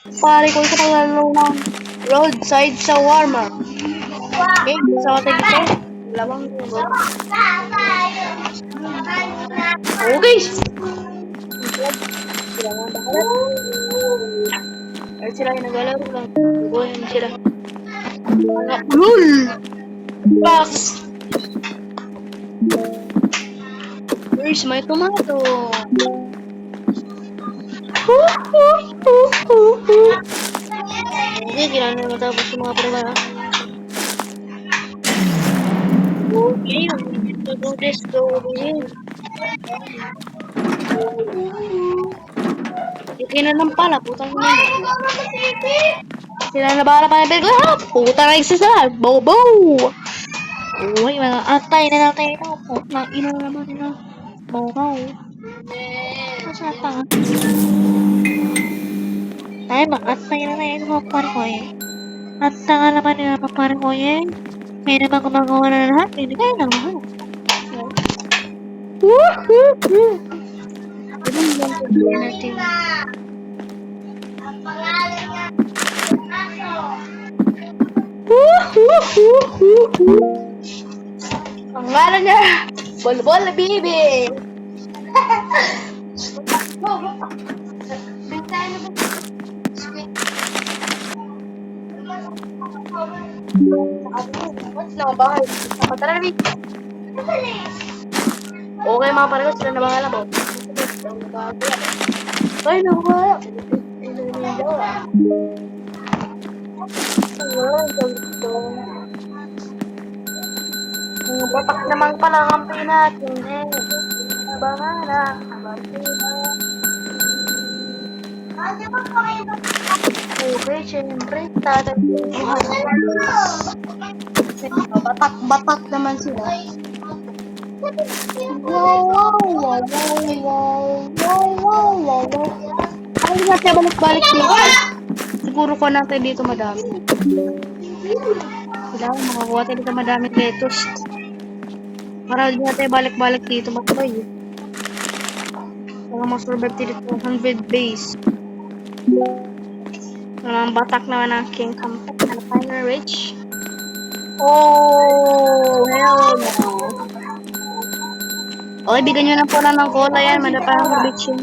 Pare ko sa paglalaro ng roadside shawarma. Okay, sa atin dito. Lawang road. Okay. Sila nga bahala. Ay sila yung naglalaro lang. Bubuhayin sila. Mga rule! Box! Where's my tomato? Okay, kailangan na matapos yung mga paglalaro. Okay, we need to do this slowly. Okay na lang pala, putang ina. Sila na bahala pa ng ko. Puta na isa. Bobo! Uy, mga atay na natin ito. Putang ina naman nila. Bobo. Masa tanga. Ay, mga atay na tayo ito, pare ko eh. At tanga naman nila, pare ko eh. May naman gumagawa na lahat. Hindi kayo na lahat. Woohoo! Ganun lang sabihin natin. Ang ngalan niya, Bolbol Bibi. What's na bahay? Tara na, Bibi. Okay mga pareho, sila na bahala mo. Ay, nakuha. Batak naman pala kampi natin eh. Bahala. Okay, syempre. Tatagpuhan. Batak naman sila. Wow. Ay, natin balik-balik dito. Siguro ko natin dito madami. Kailangan makakuha tayo dito madaming lettuce. Para di natin balik-balik dito makoy. Para masurvive dito 100 base. Ang batak naman ng King Campet na Final Rich. Oh, hell no. Okay, bigyan nyo lang po lang ng cola yan. Madapang bitch yun.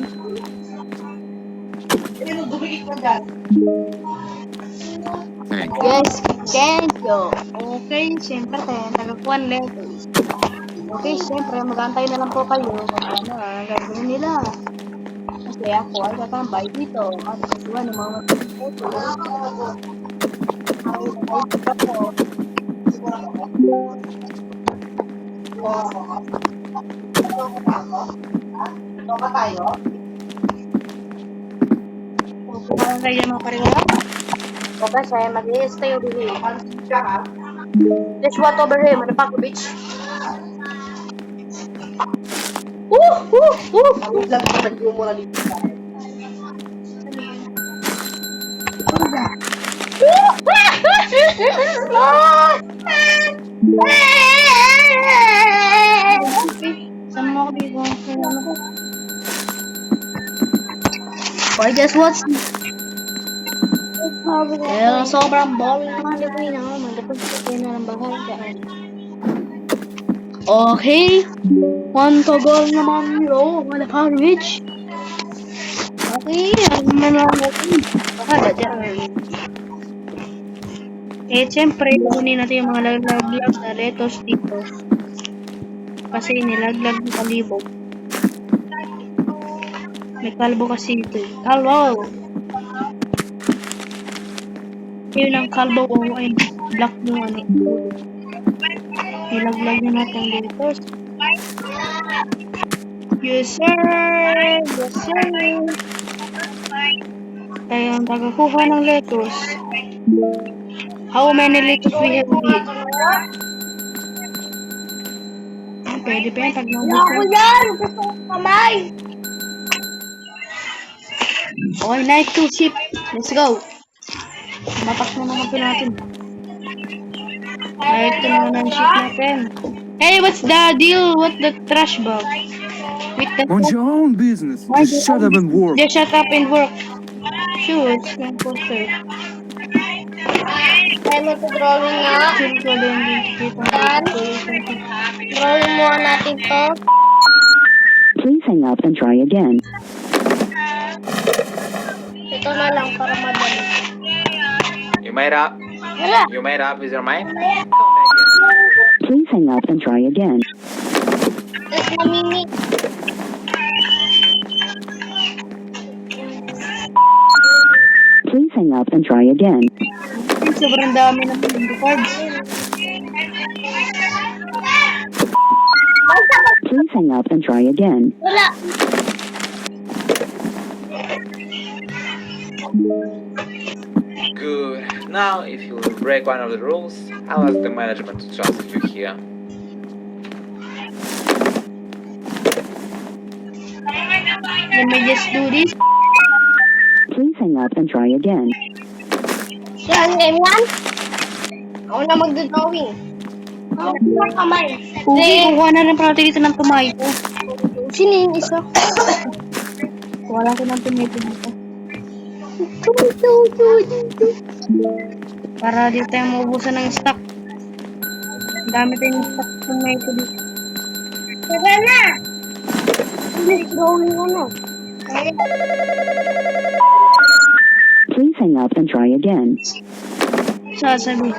Yes, thank you. Okay, siyempre tayo. Nagakuan letters. Okay, siyempre, mag-antay na lang po kayo. Ano, gagawin nila. Kasi ako ay tatambay dito. At kasuha ng mga matipito. Ito ba tayo? Parang kayo mga pareho. Okay, saya mag-i-stay over here. Let's what over here, motherfucker bitch. Ang lang pa nag-yung muna dito. Sama ako dito. Or just watch. Sobrang boring naman dito yun ako. Magdapag ko na ng bahay. Okay. One to goal naman nyo. Mga courage. Okay. Ang manang natin. Bahala dyan. Siyempre, kunin natin yung mga laglag na lettuce dito. Kasi nilaglag ng kalibog. May kalbo kasi ito. Kalbo! Yun ang kalbo ko ay black yung ano. Nilaglag na natin dito. Yes sir! Yes sir! Tayo ang tagakuha ng lettuce. How many lettuce we have here? Pwede pa yan pag naubos na. Yan! Gusto ko kamay! Okay, night 2 ship. Let's go. Mapak na naman po natin. Night 2 naman ang ship natin. Hey, what's the deal? What's the trash bag? With the Mind your own business. Just shut up and work. Just shut up and work. Shoes, yung poster. Kaya mo ito drawing nga. Shoes ko din dito. Drawing muna natin to. Please hang up and try again. Ito na lang para madali. You made up? Wala. You made up with your mind? Please hang up and try again. Tapos namini. Please hang up and try again. Sobrang dami ng candy cards. Please hang up and try again. Wala. Good. Now, if you will break one of the rules, I'll ask the management to transfer you here. Let me just do this. Please hang up and try again. Yan, game yan. Ako na magdodrawing. Ako na kamay. Okay, kukuha na rin pala dito ng tomato. Sino yung isa? Wala ko ng tomato dito. Para di tayo maubusan ng stock. Ang dami tayong stock ng tomato dito. Tara na. Drawing ano. Please hang up and try again. Sasabi.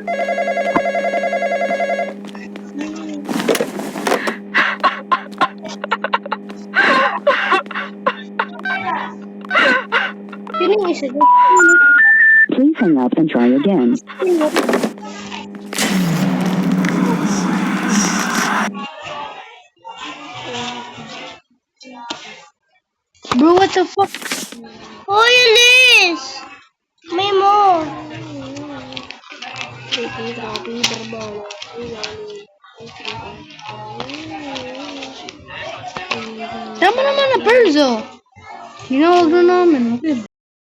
Sino yung isa? Please hang up and try again. Bro, what the fuck? Hoy, Liz! May mo. Tama naman na pearls oh. Hinawag na namin. Okay.